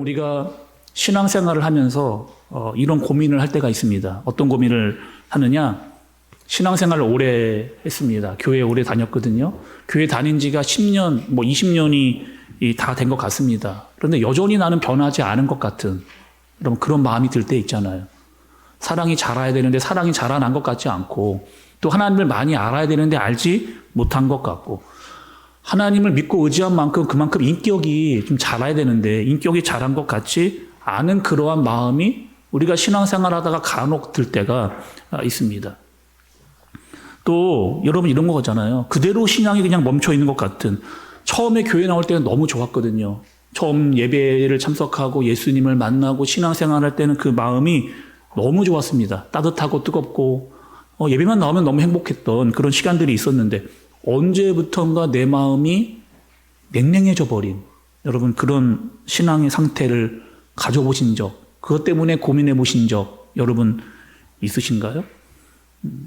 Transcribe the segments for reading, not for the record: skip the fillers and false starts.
우리가 신앙생활을 하면서 이런 고민을 할 때가 있습니다. 어떤 고민을 하느냐? 신앙생활을 오래 했습니다. 교회 오래 다녔거든요. 교회 다닌 지가 10년, 20년이 다 된 것 같습니다. 그런데 여전히 나는 변하지 않은 것 같은 그런 마음이 들 때 있잖아요. 사랑이 자라야 되는데 사랑이 자라난 것 같지 않고, 또 하나님을 많이 알아야 되는데 알지 못한 것 같고, 하나님을 믿고 의지한 만큼 그만큼 인격이 좀 자라야 되는데 인격이 자란 것 같지 않은 그러한 마음이 우리가 신앙생활 하다가 간혹 들 때가 있습니다. 또 여러분 이런 거잖아요. 그대로 신앙이 그냥 멈춰 있는 것 같은, 처음에 교회 나올 때는 너무 좋았거든요. 처음 예배를 참석하고 예수님을 만나고 신앙생활 할 때는 그 마음이 너무 좋았습니다. 따뜻하고 뜨겁고 예배만 나오면 너무 행복했던 그런 시간들이 있었는데, 언제부턴가 내 마음이 냉랭해져 버린, 여러분 그런 신앙의 상태를 가져보신 적, 그것 때문에 고민해 보신 적 여러분 있으신가요?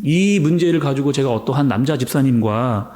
이 문제를 가지고 제가 어떠한 남자 집사님과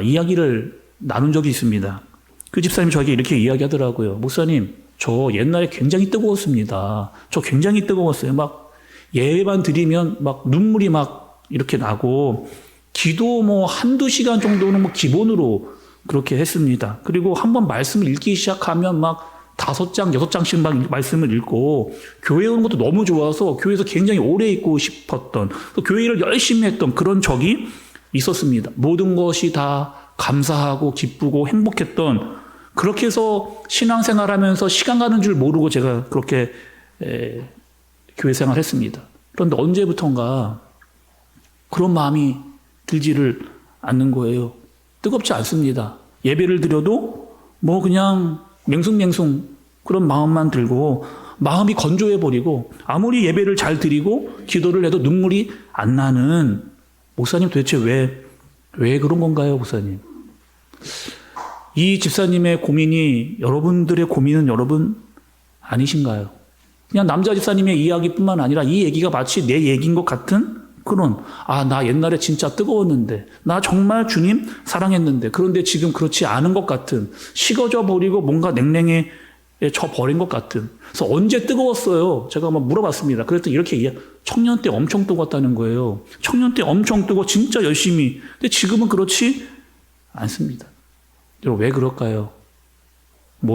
이야기를 나눈 적이 있습니다. 그 집사님이 저에게 이렇게 이야기하더라고요. 목사님, 저 옛날에 굉장히 뜨거웠습니다. 저 굉장히 뜨거웠어요. 막 예배만 드리면 막 눈물이 막 이렇게 나고, 기도 한두 시간 정도는 기본으로 그렇게 했습니다. 그리고 한번 말씀을 읽기 시작하면 막 5장, 6장씩 막 말씀을 읽고, 교회 오는 것도 너무 좋아서 교회에서 굉장히 오래 있고 싶었던, 또 교회를 열심히 했던 그런 적이 있었습니다. 모든 것이 다 감사하고 기쁘고 행복했던, 그렇게 해서 신앙생활 하면서 시간 가는 줄 모르고 제가 그렇게 교회 생활 했습니다. 그런데 언제부턴가 그런 마음이 들지를 않는 거예요. 뜨겁지 않습니다. 예배를 드려도 그냥 맹숭맹숭 그런 마음만 들고, 마음이 건조해버리고, 아무리 예배를 잘 드리고 기도를 해도 눈물이 안 나는, 목사님 도대체 왜 그런 건가요, 목사님? 이 집사님의 고민이 여러분들의 고민은 여러분 아니신가요? 그냥 남자 집사님의 이야기뿐만 아니라 이 얘기가 마치 내 얘기인 것 같은 그런, 나 옛날에 진짜 뜨거웠는데, 나 정말 주님 사랑했는데, 그런데 지금 그렇지 않은 것 같은, 식어져 버리고 뭔가 냉랭해져 버린 것 같은. 그래서 언제 뜨거웠어요? 제가 물어봤습니다. 그랬더니 이렇게 청년 때 엄청 뜨거웠다는 거예요. 청년 때 엄청 뜨거 진짜 열심히. 근데 지금은 그렇지 않습니다. 여러분 왜 그럴까요?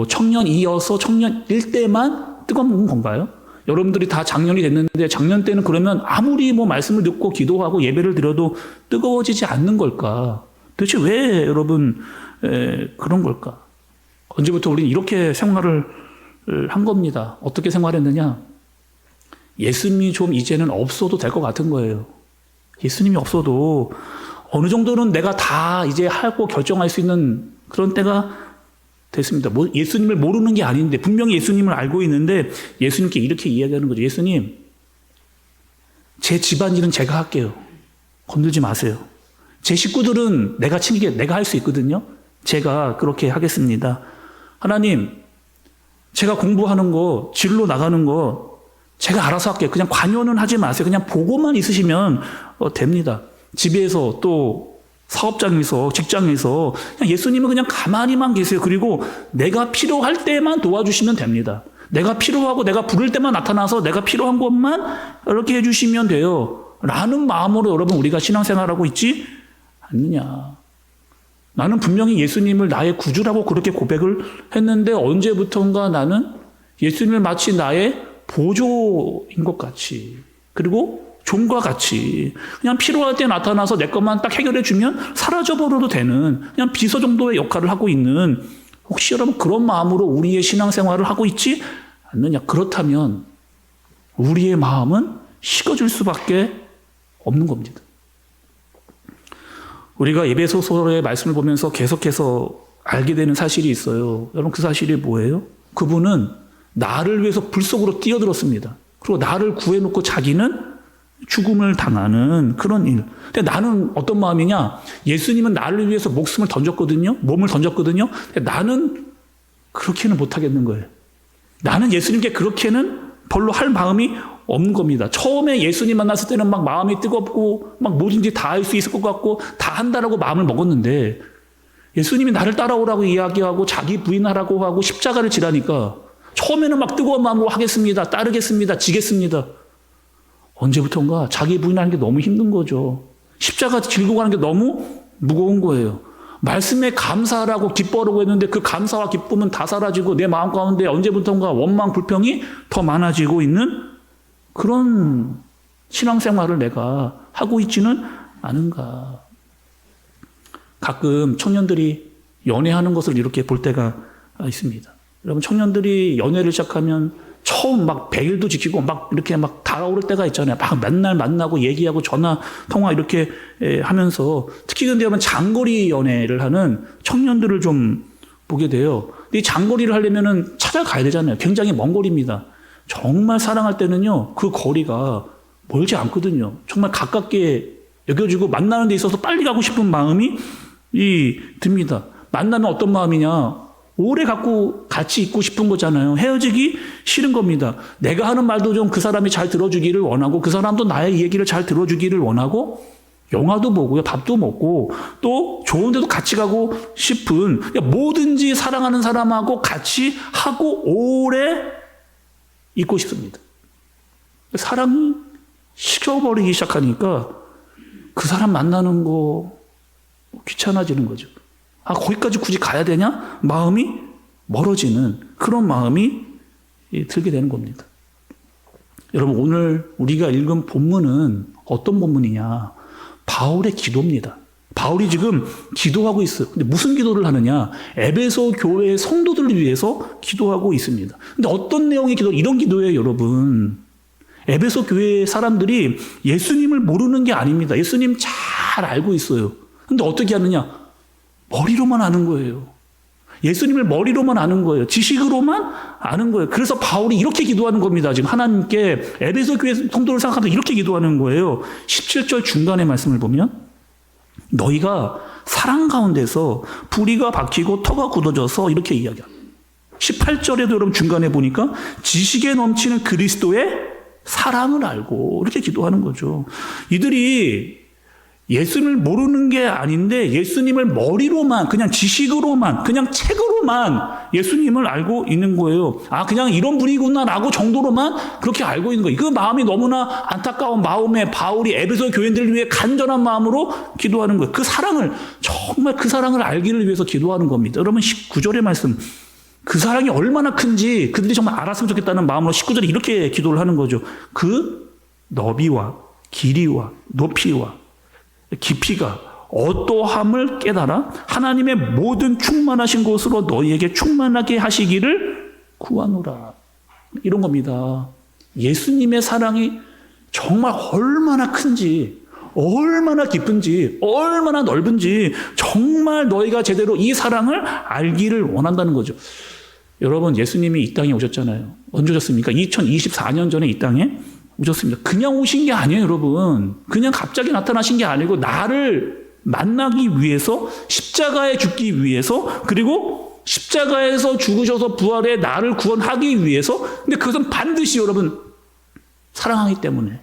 청년이어서 청년일 때만 뜨거운 건가요? 여러분들이 다 작년이 됐는데 작년 때는 그러면 아무리 말씀을 듣고 기도하고 예배를 드려도 뜨거워지지 않는 걸까? 도대체 왜 여러분 그런 걸까? 언제부터 우리는 이렇게 생활을 한 겁니다. 어떻게 생활했느냐? 예수님이 좀 이제는 없어도 될 것 같은 거예요. 예수님이 없어도 어느 정도는 내가 다 이제 하고 결정할 수 있는 그런 때가 됐습니다. 예수님을 모르는 게 아닌데, 분명히 예수님을 알고 있는데 예수님께 이렇게 이야기하는 거죠. 예수님, 제 집안일은 제가 할게요. 건들지 마세요. 제 식구들은 내가 할 수 있거든요. 제가 그렇게 하겠습니다. 하나님, 제가 공부하는 거, 진로 나가는 거 제가 알아서 할게요. 그냥 관여는 하지 마세요. 그냥 보고만 있으시면 됩니다. 집에서 또 사업장에서, 직장에서 그냥 예수님은 그냥 가만히만 계세요. 그리고 내가 필요할 때만 도와주시면 됩니다. 내가 필요하고 내가 부를 때만 나타나서 내가 필요한 것만 이렇게 해주시면 돼요. 라는 마음으로 여러분 우리가 신앙생활하고 있지 않느냐. 나는 분명히 예수님을 나의 구주라고 그렇게 고백을 했는데, 언제부턴가 나는 예수님을 마치 나의 보조인 것 같이, 그리고 종과 같이 그냥 필요할 때 나타나서 내 것만 딱 해결해 주면 사라져버려도 되는 그냥 비서 정도의 역할을 하고 있는, 혹시 여러분 그런 마음으로 우리의 신앙생활을 하고 있지 않느냐? 그렇다면 우리의 마음은 식어질 수밖에 없는 겁니다. 우리가 에베소서의 말씀을 보면서 계속해서 알게 되는 사실이 있어요. 여러분 그 사실이 뭐예요? 그분은 나를 위해서 불 속으로 뛰어들었습니다. 그리고 나를 구해놓고 자기는 죽음을 당하는 그런 일. 근데 나는 어떤 마음이냐? 예수님은 나를 위해서 목숨을 던졌거든요. 몸을 던졌거든요. 근데 나는 그렇게는 못하겠는 거예요. 나는 예수님께 그렇게는 별로 할 마음이 없는 겁니다. 처음에 예수님 만났을 때는 마음이 뜨겁고 뭐든지 다 할 수 있을 것 같고 다 한다라고 마음을 먹었는데, 예수님이 나를 따라오라고 이야기하고 자기 부인하라고 하고 십자가를 지라니까 처음에는 막 뜨거운 마음으로 하겠습니다. 따르겠습니다. 지겠습니다. 언제부턴가 자기 부인하는 게 너무 힘든 거죠. 십자가 질고 가는 게 너무 무거운 거예요. 말씀에 감사하라고 기뻐하라고 했는데 그 감사와 기쁨은 다 사라지고 내 마음 가운데 언제부턴가 원망, 불평이 더 많아지고 있는 그런 신앙생활을 내가 하고 있지는 않은가. 가끔 청년들이 연애하는 것을 이렇게 볼 때가 있습니다. 여러분, 청년들이 연애를 시작하면 처음 막 100일도 지키고 막 이렇게 막 달아오를 때가 있잖아요. 막 맨날 만나고 얘기하고 전화, 통화 이렇게 하면서 특히 근데 여러분 장거리 연애를 하는 청년들을 좀 보게 돼요. 근데 이 장거리를 하려면은 찾아가야 되잖아요. 굉장히 먼 거리입니다. 정말 사랑할 때는요, 그 거리가 멀지 않거든요. 정말 가깝게 여겨지고 만나는 데 있어서 빨리 가고 싶은 마음이 듭니다. 만나면 어떤 마음이냐? 오래 갖고 같이 있고 싶은 거잖아요. 헤어지기 싫은 겁니다. 내가 하는 말도 좀 그 사람이 잘 들어주기를 원하고 그 사람도 나의 얘기를 잘 들어주기를 원하고 영화도 보고요. 밥도 먹고 또 좋은 데도 같이 가고 싶은 뭐든지 사랑하는 사람하고 같이 하고 오래 있고 싶습니다. 사랑이 식어버리기 시작하니까 그 사람 만나는 거 귀찮아지는 거죠. 아, 거기까지 굳이 가야 되냐? 마음이 멀어지는 그런 마음이 들게 되는 겁니다. 여러분, 오늘 우리가 읽은 본문은 어떤 본문이냐? 바울의 기도입니다. 바울이 지금 기도하고 있어요. 근데 무슨 기도를 하느냐? 에베소 교회의 성도들을 위해서 기도하고 있습니다. 근데 어떤 내용의 기도? 이런 기도예요, 여러분. 에베소 교회 사람들이 예수님을 모르는 게 아닙니다. 예수님 잘 알고 있어요. 근데 어떻게 하느냐? 머리로만 아는 거예요. 예수님을 머리로만 아는 거예요. 지식으로만 아는 거예요. 그래서 바울이 이렇게 기도하는 겁니다. 지금 하나님께 에베소 교회 성도를 생각하면서 이렇게 기도하는 거예요. 17절 중간의 말씀을 보면 너희가 사랑 가운데서 뿌리가 박히고 터가 굳어져서 이렇게 이야기합니다. 18절에도 여러분 중간에 보니까 지식에 넘치는 그리스도의 사랑을 알고 이렇게 기도하는 거죠. 이들이 예수님을 모르는 게 아닌데 예수님을 머리로만 그냥 지식으로만 그냥 책으로만 예수님을 알고 있는 거예요. 아, 그냥 이런 분이구나라고 정도로만 그렇게 알고 있는 거예요. 그 마음이 너무나 안타까운 마음에 바울이 에베소 교인들을 위해 간절한 마음으로 기도하는 거예요. 그 사랑을 정말 그 사랑을 알기를 위해서 기도하는 겁니다. 여러분 19절의 말씀, 그 사랑이 얼마나 큰지 그들이 정말 알았으면 좋겠다는 마음으로 19절에 이렇게 기도를 하는 거죠. 그 너비와 길이와 높이와 깊이가 어떠함을 깨달아 하나님의 모든 충만하신 곳으로 너희에게 충만하게 하시기를 구하노라. 이런 겁니다. 예수님의 사랑이 정말 얼마나 큰지, 얼마나 깊은지, 얼마나 넓은지 정말 너희가 제대로 이 사랑을 알기를 원한다는 거죠. 여러분, 예수님이 이 땅에 오셨잖아요. 언제 오셨습니까? 2024년 전에 이 땅에 오셨습니다. 그냥 오신 게 아니에요, 여러분. 그냥 갑자기 나타나신 게 아니고 나를 만나기 위해서, 십자가에 죽기 위해서, 그리고 십자가에서 죽으셔서 부활해 나를 구원하기 위해서. 근데 그것은 반드시 여러분 사랑하기 때문에.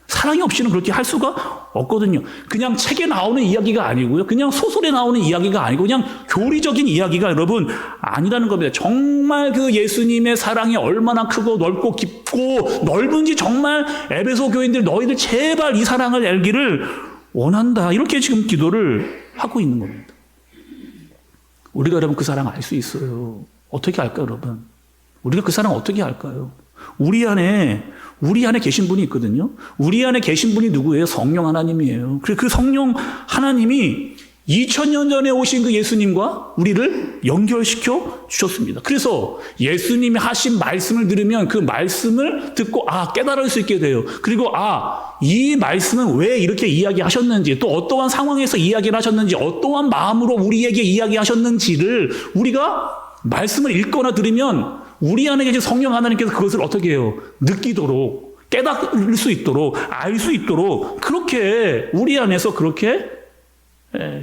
사랑이 없이는 그렇게 할 수가 없거든요. 그냥 책에 나오는 이야기가 아니고요. 그냥 소설에 나오는 이야기가 아니고 그냥 교리적인 이야기가 여러분 아니라는 겁니다. 정말 그 예수님의 사랑이 얼마나 크고 넓고 깊고 넓은지 정말 에베소 교인들 너희들 제발 이 사랑을 알기를 원한다. 이렇게 지금 기도를 하고 있는 겁니다. 우리가 여러분 그 사랑 알 수 있어요. 어떻게 알까요, 여러분? 우리가 그 사랑 어떻게 알까요? 우리 안에 계신 분이 있거든요. 우리 안에 계신 분이 누구예요? 성령 하나님이에요. 그 성령 하나님이 2000년 전에 오신 그 예수님과 우리를 연결시켜 주셨습니다. 그래서 예수님이 하신 말씀을 들으면 그 말씀을 듣고 깨달을 수 있게 돼요. 그리고 이 말씀은 왜 이렇게 이야기하셨는지, 또 어떠한 상황에서 이야기를 하셨는지, 어떠한 마음으로 우리에게 이야기하셨는지를 우리가 말씀을 읽거나 들으면 우리 안에 계신 성령 하나님께서 그것을 어떻게 해요? 느끼도록, 깨달을 수 있도록, 알 수 있도록 그렇게 우리 안에서 그렇게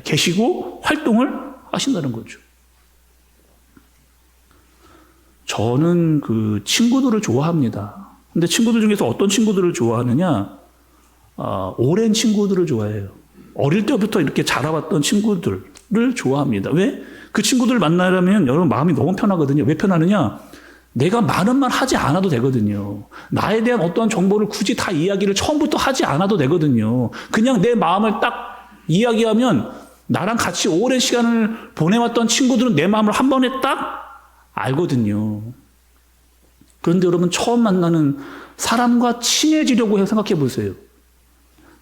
계시고 활동을 하신다는 거죠. 저는 그 친구들을 좋아합니다. 근데 친구들 중에서 어떤 친구들을 좋아하느냐? 오랜 친구들을 좋아해요. 어릴 때부터 이렇게 자라왔던 친구들을 좋아합니다. 왜? 그 친구들 만나려면 여러분 마음이 너무 편하거든요. 왜 편하느냐? 내가 많은 말 하지 않아도 되거든요. 나에 대한 어떠한 정보를 굳이 다 이야기를 처음부터 하지 않아도 되거든요. 그냥 내 마음을 딱 이야기하면 나랑 같이 오랜 시간을 보내왔던 친구들은 내 마음을 한 번에 딱 알거든요. 그런데 여러분, 처음 만나는 사람과 친해지려고 생각해 보세요.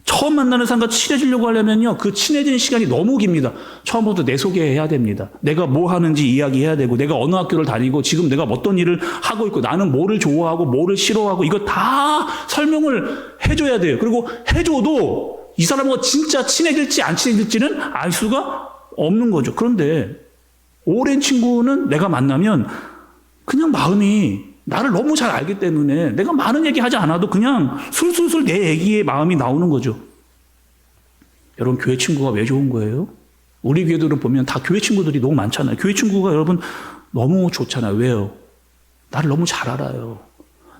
처음 만나는 사람과 친해지려고 하려면요, 그 친해지는 시간이 너무 깁니다. 처음부터 내 소개해야 됩니다. 내가 뭐 하는지 이야기해야 되고, 내가 어느 학교를 다니고, 지금 내가 어떤 일을 하고 있고, 나는 뭐를 좋아하고, 뭐를 싫어하고, 이거 다 설명을 해줘야 돼요. 그리고 해줘도 이 사람과 진짜 친해질지 안 친해질지는 알 수가 없는 거죠. 그런데 오랜 친구는 내가 만나면 그냥 마음이 나를 너무 잘 알기 때문에 내가 많은 얘기 하지 않아도 그냥 술술술 내 얘기에 마음이 나오는 거죠. 여러분, 교회 친구가 왜 좋은 거예요? 우리 교회들을 보면 다 교회 친구들이 너무 많잖아요. 교회 친구가 여러분 너무 좋잖아요. 왜요? 나를 너무 잘 알아요.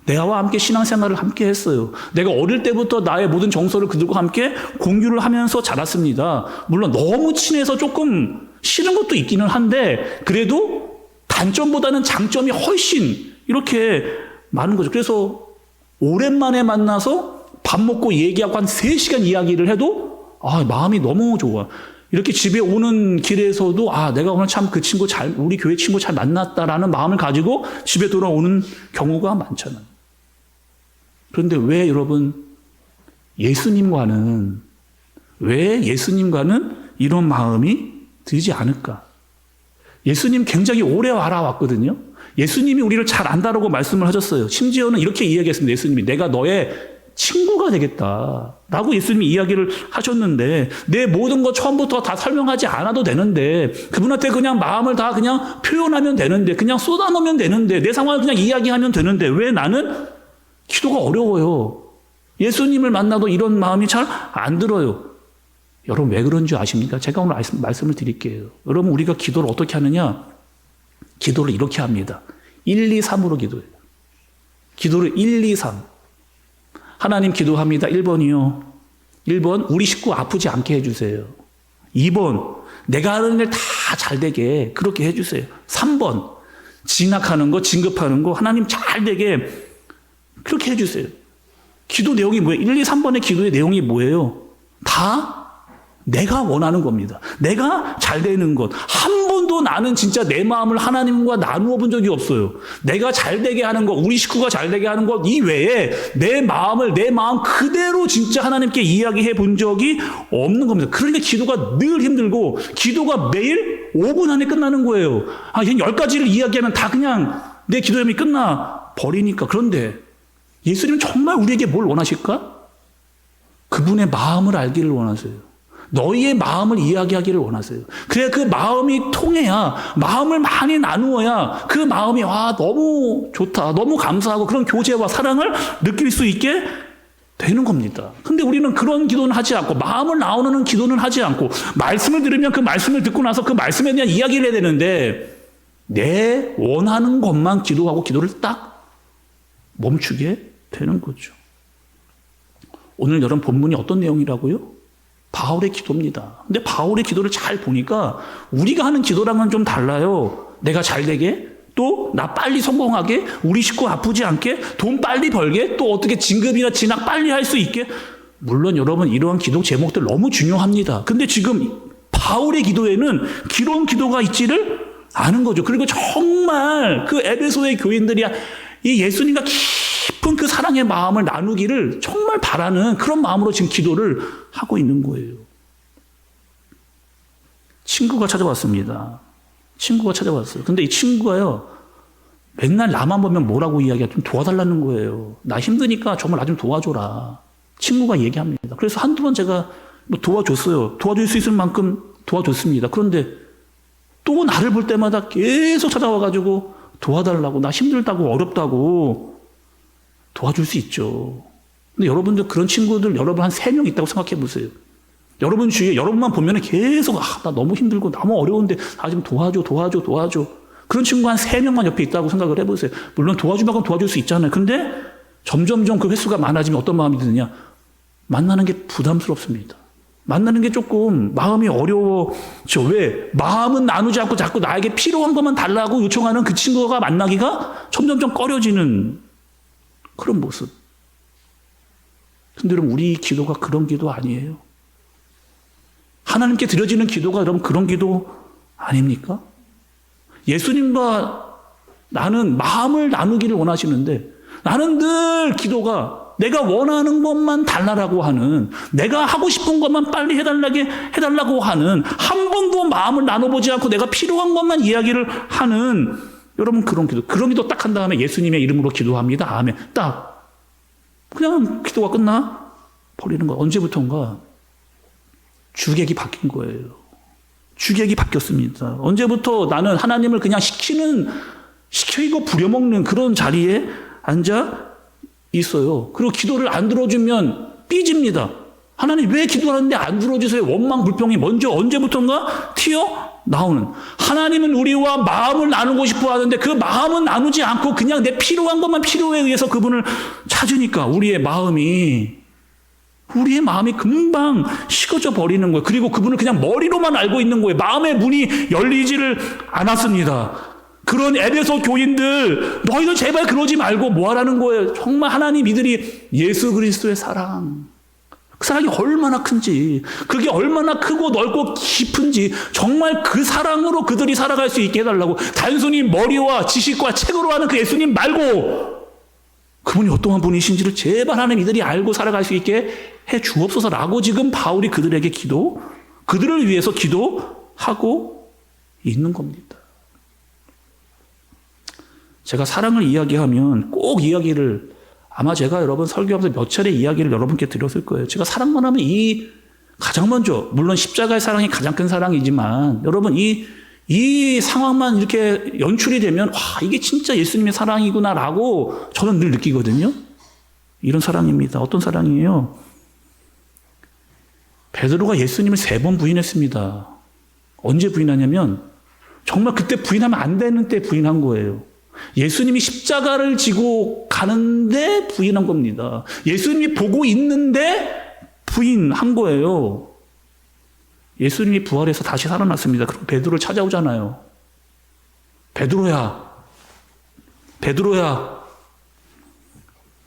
내와 함께 신앙생활을 함께 했어요. 내가 어릴 때부터 나의 모든 정서를 그들과 함께 공유를 하면서 자랐습니다. 물론 너무 친해서 조금 싫은 것도 있기는 한데 그래도 단점보다는 장점이 훨씬 이렇게 많은 거죠. 그래서 오랜만에 만나서 밥 먹고 얘기하고 한 3시간 이야기를 해도 마음이 너무 좋아. 이렇게 집에 오는 길에서도 내가 오늘 참 그 친구 우리 교회 친구 잘 만났다라는 마음을 가지고 집에 돌아오는 경우가 많잖아요. 그런데 왜 여러분, 예수님과는 이런 마음이 들지 않을까? 예수님 굉장히 오래 알아왔거든요. 예수님이 우리를 잘 안다라고 말씀을 하셨어요. 심지어는 이렇게 이야기했습니다. 예수님이 내가 너의 친구가 되겠다라고 예수님이 이야기를 하셨는데, 내 모든 거 처음부터 다 설명하지 않아도 되는데, 그분한테 그냥 마음을 다 그냥 표현하면 되는데, 그냥 쏟아놓으면 되는데, 내 상황을 그냥 이야기하면 되는데, 왜 나는 기도가 어려워요? 예수님을 만나도 이런 마음이 잘 안 들어요. 여러분, 왜 그런 줄 아십니까? 제가 오늘 말씀을 드릴게요. 여러분, 우리가 기도를 어떻게 하느냐? 기도를 이렇게 합니다. 1, 2, 3으로 기도해요. 기도를 1, 2, 3. 하나님 기도합니다. 1번이요. 1번, 우리 식구 아프지 않게 해주세요. 2번, 내가 하는 일 다 잘 되게 그렇게 해주세요. 3번, 진학하는 거, 진급하는 거 하나님 잘 되게 그렇게 해주세요. 기도 내용이 뭐예요? 1, 2, 3번의 기도의 내용이 뭐예요? 다 내가 원하는 겁니다. 내가 잘 되는 것. 한 번도 나는 진짜 내 마음을 하나님과 나누어 본 적이 없어요. 내가 잘 되게 하는 것, 우리 식구가 잘 되게 하는 것 이외에 내 마음 그대로 진짜 하나님께 이야기해 본 적이 없는 겁니다. 그러니까 기도가 늘 힘들고, 기도가 매일 5분 안에 끝나는 거예요. 그냥 10가지를 이야기하면 다 그냥 내 기도함이 끝나 버리니까. 그런데 예수님은 정말 우리에게 뭘 원하실까? 그분의 마음을 알기를 원하세요. 너희의 마음을 이야기하기를 원하세요. 그래야 그 마음이 통해야, 마음을 많이 나누어야 그 마음이 너무 좋다, 너무 감사하고 그런 교제와 사랑을 느낄 수 있게 되는 겁니다. 근데 우리는 그런 기도는 하지 않고, 마음을 나누는 기도는 하지 않고, 말씀을 들으면 그 말씀을 듣고 나서 그 말씀에 대한 이야기를 해야 되는데, 내 원하는 것만 기도하고 기도를 딱 멈추게 되는 거죠. 오늘 여러분 본문이 어떤 내용이라고요? 바울의 기도입니다. 근데 바울의 기도를 잘 보니까 우리가 하는 기도랑은 좀 달라요. 내가 잘 되게, 또 나 빨리 성공하게, 우리 식구 아프지 않게, 돈 빨리 벌게, 또 어떻게 진급이나 진학 빨리 할 수 있게. 물론 여러분, 이러한 기도 제목들 너무 중요합니다. 근데 지금 바울의 기도에는 그런 기도가 있지를 않은 거죠. 그리고 정말 그 에베소의 교인들이 이 예수님과 깊은 그 사랑의 마음을 나누기를 정말 바라는 그런 마음으로 지금 기도를 하고 있는 거예요. 친구가 찾아왔습니다. 친구가 찾아왔어요. 근데 이 친구가요, 맨날 나만 보면 뭐라고 이야기해? 좀 도와달라는 거예요. 나 힘드니까 정말 나 좀 도와줘라. 친구가 얘기합니다. 그래서 한두 번 제가 도와줬어요. 도와줄 수 있을 만큼 도와줬습니다. 그런데 또 나를 볼 때마다 계속 찾아와가지고 도와달라고, 나 힘들다고, 어렵다고. 도와줄 수 있죠. 근데 여러분들 그런 친구들 여러분 한 3명 있다고 생각해 보세요. 여러분 주위에 여러분만 보면 계속 나 너무 힘들고 너무 어려운데 나 좀 도와줘. 그런 친구 한 3명만 옆에 있다고 생각을 해보세요. 물론 도와주면 도와줄 수 있잖아요. 근데 점점점 그 횟수가 많아지면 어떤 마음이 드느냐? 만나는 게 부담스럽습니다. 만나는 게 조금 마음이 어려워져. 왜? 마음은 나누지 않고 자꾸 나에게 필요한 것만 달라고 요청하는 그 친구가 만나기가 점점점 꺼려지는 그런 모습. 근데 여러분, 우리 기도가 그런 기도 아니에요. 하나님께 드려지는 기도가 여러분 그런 기도 아닙니까? 예수님과 나는 마음을 나누기를 원하시는데 나는 늘 기도가 내가 원하는 것만 달라고 하는, 내가 하고 싶은 것만 빨리 해달라고 하는, 한 번도 마음을 나눠보지 않고 내가 필요한 것만 이야기를 하는, 여러분 그런 기도 딱 한 다음에 예수님의 이름으로 기도합니다. 아멘. 딱. 그냥 기도가 끝나? 버리는 거야. 언제부턴가 주객이 바뀐 거예요. 주객이 바뀌었습니다. 언제부터 나는 하나님을 그냥 시키고 부려먹는 그런 자리에 앉아 있어요. 그리고 기도를 안 들어주면 삐집니다. 하나님 왜 기도하는데 안 들어주세요? 원망 불평이 먼저 언제부턴가 튀어나오는. 하나님은 우리와 마음을 나누고 싶어 하는데 그 마음은 나누지 않고 그냥 내 필요한 것만 필요에 의해서 그분을 찾으니까 우리의 마음이 금방 식어져 버리는 거예요. 그리고 그분을 그냥 머리로만 알고 있는 거예요. 마음의 문이 열리지를 않았습니다. 그런 에베소 교인들, 너희들 제발 그러지 말고 뭐 하라는 거예요? 정말 하나님 이들이 예수 그리스도의 사랑, 그 사랑이 얼마나 큰지, 그게 얼마나 크고 넓고 깊은지 정말 그 사랑으로 그들이 살아갈 수 있게 해달라고. 단순히 머리와 지식과 책으로 하는 그 예수님 말고 그분이 어떠한 분이신지를 제발 하나님 이들이 알고 살아갈 수 있게 해 주옵소서라고 지금 바울이 그들을 위해서 기도하고 있는 겁니다. 제가 사랑을 이야기하면 꼭 이야기를, 아마 제가 여러분 설교하면서 몇 차례 이야기를 여러분께 드렸을 거예요. 제가 사랑만 하면 가장 먼저, 물론 십자가의 사랑이 가장 큰 사랑이지만, 여러분 이 상황만 이렇게 연출이 되면, 와, 이게 진짜 예수님의 사랑이구나라고 저는 늘 느끼거든요. 이런 사랑입니다. 어떤 사랑이에요? 베드로가 예수님을 3번 부인했습니다. 언제 부인하냐면, 정말 그때 부인하면 안 되는 때 부인한 거예요. 예수님이 십자가를 지고 가는데 부인한 겁니다. 예수님이 보고 있는데 부인한 거예요. 예수님이 부활해서 다시 살아났습니다. 그리고 베드로를 찾아오잖아요. 베드로야,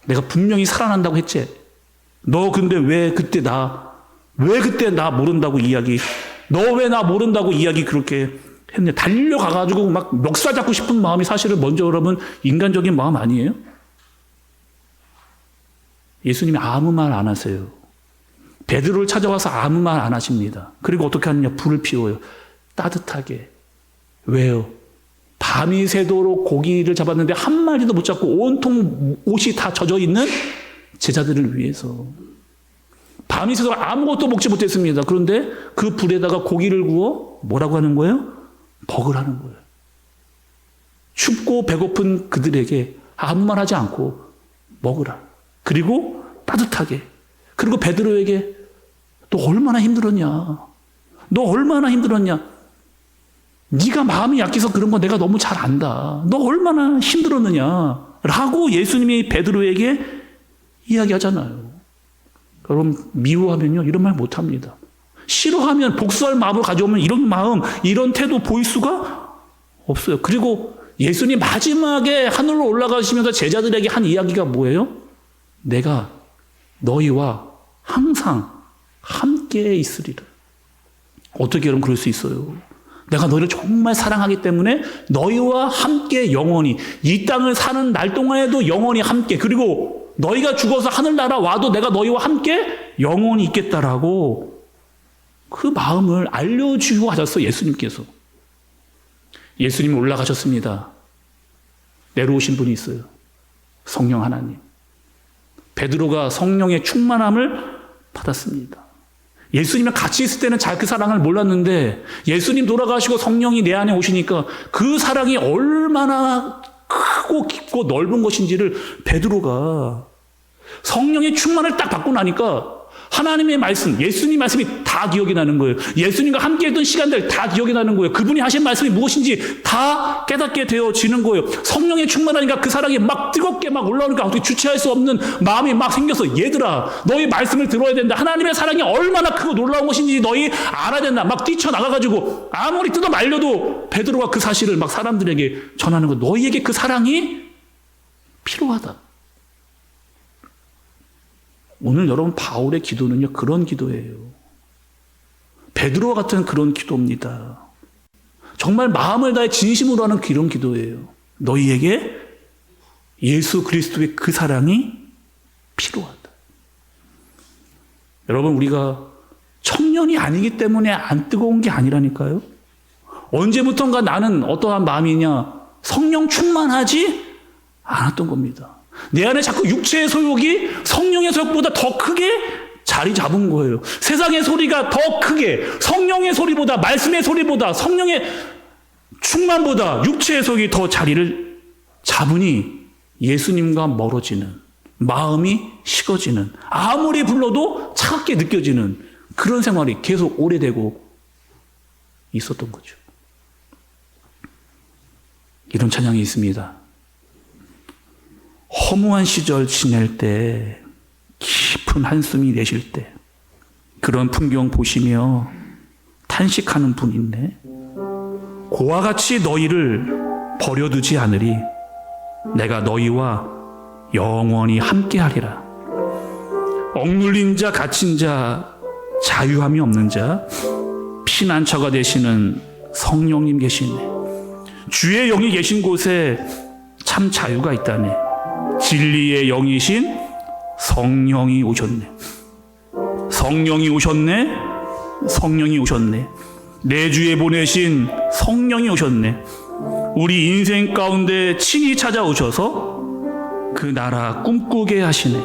내가 분명히 살아난다고 했지. 너 근데 왜 그때 나 모른다고 너 왜 나 모른다고 이야기 그렇게 했냐. 달려가가지고 막 멱살 잡고 싶은 마음이 사실은 먼저 여러분 인간적인 마음 아니에요? 예수님이 아무 말 안 하세요. 베드로를 찾아와서 아무 말 안 하십니다. 그리고 어떻게 하느냐? 불을 피워요. 따뜻하게. 왜요? 밤이 새도록 고기를 잡았는데 한 마리도 못 잡고 온통 옷이 다 젖어 있는 제자들을 위해서. 밤이 새도록 아무것도 먹지 못했습니다. 그런데 그 불에다가 고기를 구워 뭐라고 하는 거예요? 먹으라는 거예요. 춥고 배고픈 그들에게 아무 말 하지 않고 먹으라. 그리고 따뜻하게. 그리고 베드로에게 너 얼마나 힘들었냐. 네가 마음이 약해서 그런 거 내가 너무 잘 안다. 너 얼마나 힘들었느냐. 라고 예수님이 베드로에게 이야기하잖아요. 여러분 미워하면요 이런 말 못합니다. 싫어하면 복수할 마음을 가져오면 이런 마음, 이런 태도 보일 수가 없어요. 그리고 예수님 마지막에 하늘로 올라가시면서 제자들에게 한 이야기가 뭐예요? 내가 너희와 항상 함께 있으리라. 어떻게 여러분 그럴 수 있어요? 내가 너희를 정말 사랑하기 때문에 너희와 함께 영원히, 이 땅을 사는 날 동안에도 영원히 함께, 그리고 너희가 죽어서 하늘나라 와도 내가 너희와 함께 영원히 있겠다라고 그 마음을 알려주고 하셨어요. 예수님께서. 예수님이 올라가셨습니다. 내려오신 분이 있어요. 성령 하나님. 베드로가 성령의 충만함을 받았습니다. 예수님이랑 같이 있을 때는 잘 그 사랑을 몰랐는데 예수님 돌아가시고 성령이 내 안에 오시니까 그 사랑이 얼마나 크고 깊고 넓은 것인지를 베드로가 성령의 충만을 딱 받고 나니까 하나님의 말씀, 예수님 말씀이 다 기억이 나는 거예요. 예수님과 함께 했던 시간들 다 기억이 나는 거예요. 그분이 하신 말씀이 무엇인지 다 깨닫게 되어지는 거예요. 성령에 충만하니까 그 사랑이 막 뜨겁게 막 올라오니까 어떻게 주체할 수 없는 마음이 막 생겨서 얘들아 너희 말씀을 들어야 된다. 하나님의 사랑이 얼마나 크고 놀라운 것인지 너희 알아야 된다. 막 뛰쳐나가가지고 아무리 뜯어 말려도 베드로가 그 사실을 막 사람들에게 전하는 거. 너희에게 그 사랑이 필요하다. 오늘 여러분 바울의 기도는요 그런 기도예요. 베드로와 같은 그런 기도입니다. 정말 마음을 다해 진심으로 하는 그런 기도예요. 너희에게 예수 그리스도의 그 사랑이 필요하다. 여러분 우리가 청년이 아니기 때문에 안 뜨거운 게 아니라니까요. 언제부턴가 나는 어떠한 마음이냐 성령 충만하지 않았던 겁니다. 내 안에 자꾸 육체의 소욕이 성령의 소욕보다 더 크게 자리 잡은 거예요. 세상의 소리가 더 크게 성령의 소리보다 말씀의 소리보다 성령의 충만보다 육체의 소욕이 더 자리를 잡으니 예수님과 멀어지는 마음이 식어지는 아무리 불러도 차갑게 느껴지는 그런 생활이 계속 오래되고 있었던 거죠. 이런 찬양이 있습니다. 허무한 시절 지낼 때 깊은 한숨이 내쉴 때 그런 풍경 보시며 탄식하는 분 있네. 고와 같이 너희를 버려두지 않으리. 내가 너희와 영원히 함께하리라. 억눌린 자 갇힌 자 자유함이 없는 자 피난처가 되시는 성령님 계시네. 주의 영이 계신 곳에 참 자유가 있다네. 진리의 영이신 성령이 오셨네. 성령이 오셨네. 성령이 오셨네. 내 주에 보내신 성령이 오셨네. 우리 인생 가운데 친히 찾아오셔서 그 나라 꿈꾸게 하시네.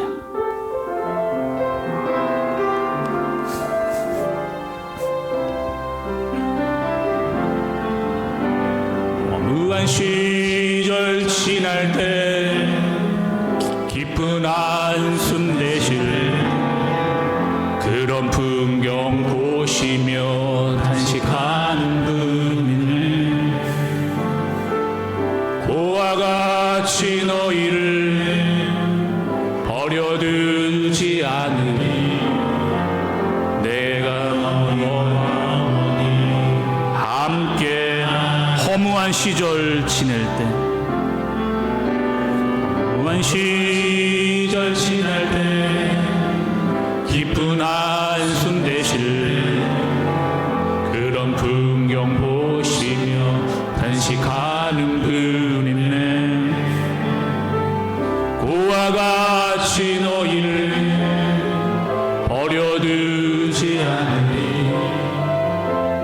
허무한 시절 지날 때 깊은 한숨 내쉴 그런 풍경 보시며 탄식하는 분이네. 고와 같이 너희를 버려두지 않으리. 내가 너와 함께 허무한 시절 지낼 때 허무한 시절 지날 때 깊은 한숨 내쉴 그런 풍경 보시며 탄식하는 분 있네. 고와 같이 너희를 버려두지 않으리.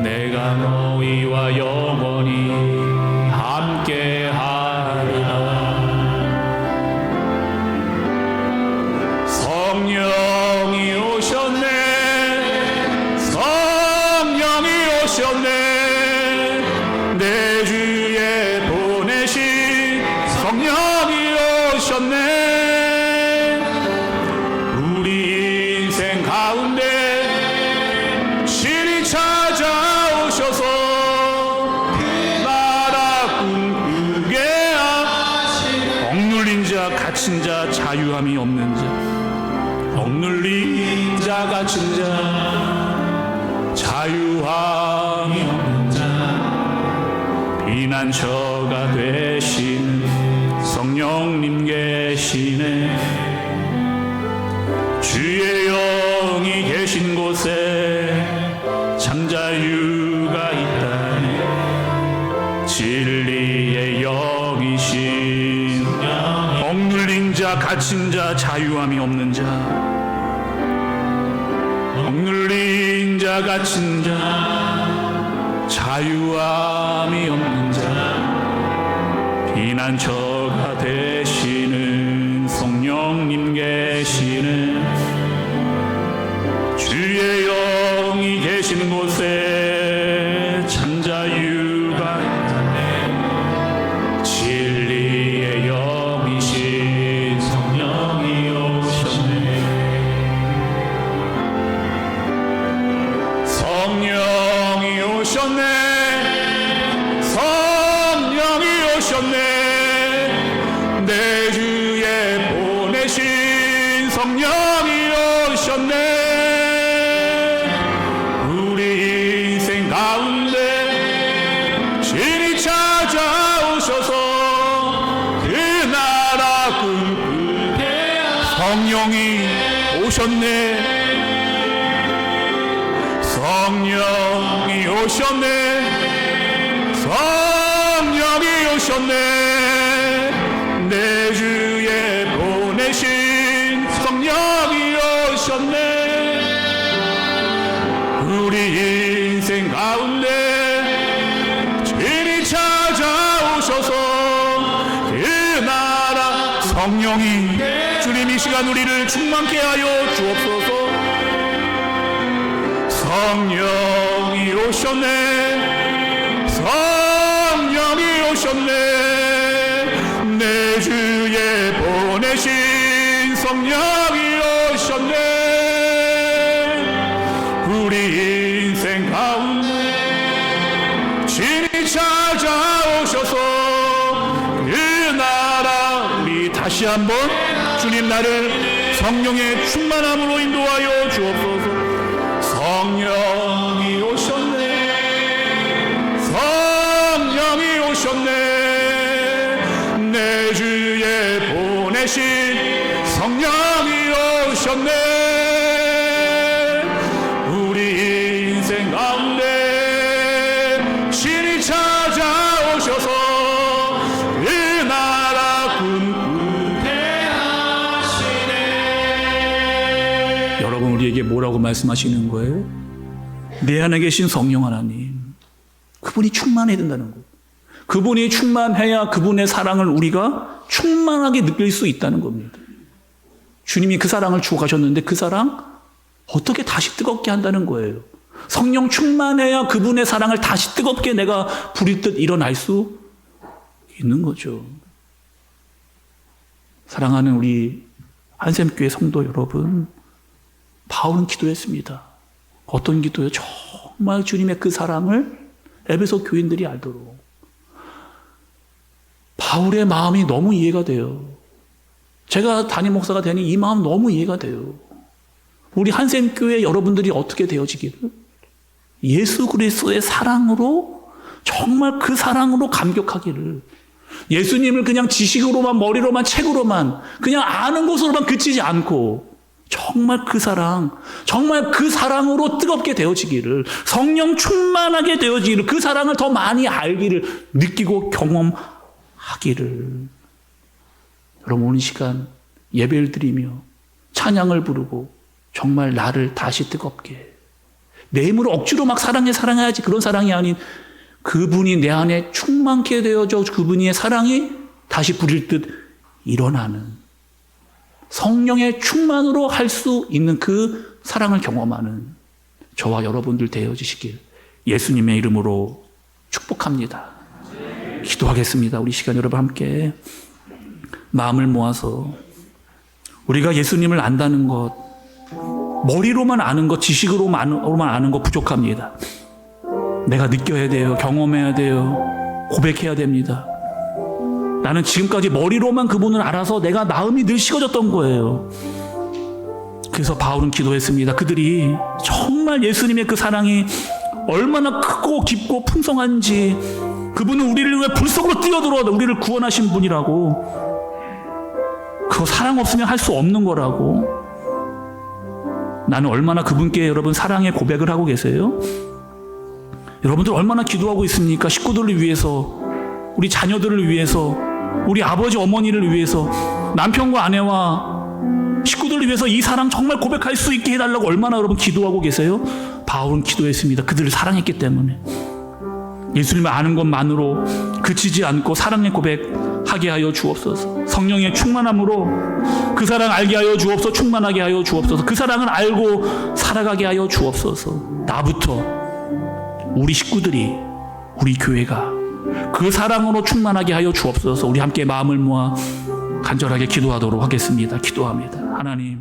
내가 너희와 영원히 함께하리라. 성령이 오셨네. 성령이 오셨네. 내 주에 보내신 성령이 오셨네. 우리 인생 가운데 신이 찾아오셔서 나라 꿈꾸게 하시네. 억눌린 자 갇힌 자 자유함이 없는 자 억눌린 자 갇힌 자 자유함이 없는 자 피난처가 되신 성령님 계시네. 주의 영이 계신 곳에 참 자유가 있다네. 진리의 영이신 억눌린 자 갇힌 자 자유함이 없는 자 억눌린 자 갇힌 자 자유함이 없는 자 피난처가 되시는 성령님 계시는 주의 영이 계신 곳에 참 자유가 있네. 진리의 영이신 성령이 오셨네. 오셨네. 성령이 오셨네. 내 주에 보내신 성령이 오셨네. 우리 인생 가운데 신이 찾아오셔서 그 나라 꿈꾸게 성령이 오셨네. 성령이 오셨네. 성령이 오셨네. 내 주에 보내신 성령이 오셨네. 우리 인생 가운데 진이 찾아오셔서 그 나라 성령이 주님 이 시간 우리를 충만케 하여 주옵소서. 성령이 오셨네. 성령이 오셨네. 내 주에 보내신 성령이 오셨네. 우리 인생 가운데 진이 찾아오셔서 그 나라 우리 다시 한번 주님 나를 성령의 충만함으로 인도하여 주옵소서. 성령이 오셨네. 성령이 오셨네. 내 주에 보내신 성령이 오셨네. 우리 인생 가운데 신이 찾아오셔서 그 나라 꿈꾸게 하시네. 여러분 우리에게 뭐라고 말씀하시는 거예요? 내 안에 계신 성령 하나님, 그분이 충만해야 된다는 거예요. 그분이 충만해야 그분의 사랑을 우리가 충만하게 느낄 수 있다는 겁니다. 주님이 그 사랑을 주고 가셨는데 그 사랑 어떻게 다시 뜨겁게 한다는 거예요. 성령 충만해야 그분의 사랑을 다시 뜨겁게 내가 부릴 듯 일어날 수 있는 거죠. 사랑하는 우리 한샘교회 성도 여러분, 바울은 기도했습니다. 어떤 기도요? 정말 주님의 그 사랑을 에베소 교인들이 알도록. 바울의 마음이 너무 이해가 돼요. 제가 담임 목사가 되니 이 마음 너무 이해가 돼요. 우리 한샘교회 여러분들이 어떻게 되어지기를? 예수 그리스도의 사랑으로, 정말 그 사랑으로 감격하기를. 예수님을 그냥 지식으로만, 머리로만, 책으로만, 그냥 아는 것으로만 그치지 않고 정말 그 사랑, 정말 그 사랑으로 뜨겁게 되어지기를, 성령 충만하게 되어지기를, 그 사랑을 더 많이 알기를, 느끼고 경험하기를. 여러분 오늘 이 시간 예배를 드리며 찬양을 부르고 정말 나를 다시 뜨겁게, 내 힘으로 억지로 막 사랑해야지, 그런 사랑이 아닌 그분이 내 안에 충만케 되어져 그분의 사랑이 다시 부릴 듯 일어나는, 성령의 충만으로 할 수 있는 그 사랑을 경험하는 저와 여러분들 되어지시길 예수님의 이름으로 축복합니다. 기도하겠습니다. 우리 시간 여러분 함께 마음을 모아서 우리가 예수님을 안다는 것, 머리로만 아는 것, 지식으로만 아는 것 부족합니다. 내가 느껴야 돼요. 경험해야 돼요. 고백해야 됩니다. 나는 지금까지 머리로만 그분을 알아서 내가 마음이 늘 식어졌던 거예요. 그래서 바울은 기도했습니다. 그들이 정말 예수님의 그 사랑이 얼마나 크고 깊고 풍성한지, 그분은 우리를 위해 불 속으로 뛰어들어 우리를 구원하신 분이라고, 그거 사랑 없으면 할 수 없는 거라고. 나는 얼마나 그분께 여러분 사랑의 고백을 하고 계세요? 여러분들 얼마나 기도하고 있습니까? 식구들을 위해서, 우리 자녀들을 위해서, 우리 아버지 어머니를 위해서, 남편과 아내와 식구들을 위해서 이 사랑 정말 고백할 수 있게 해달라고 얼마나 여러분 기도하고 계세요? 바울은 기도했습니다. 그들을 사랑했기 때문에. 예수님을 아는 것만으로 그치지 않고 사랑의 고백하게 하여 주옵소서. 성령의 충만함으로 그 사랑 알게 하여 주옵소서. 충만하게 하여 주옵소서. 그 사랑을 알고 살아가게 하여 주옵소서. 나부터, 우리 식구들이, 우리 교회가 그 사랑으로 충만하게 하여 주옵소서. 우리 함께 마음을 모아 간절하게 기도하도록 하겠습니다. 기도합니다. 하나님,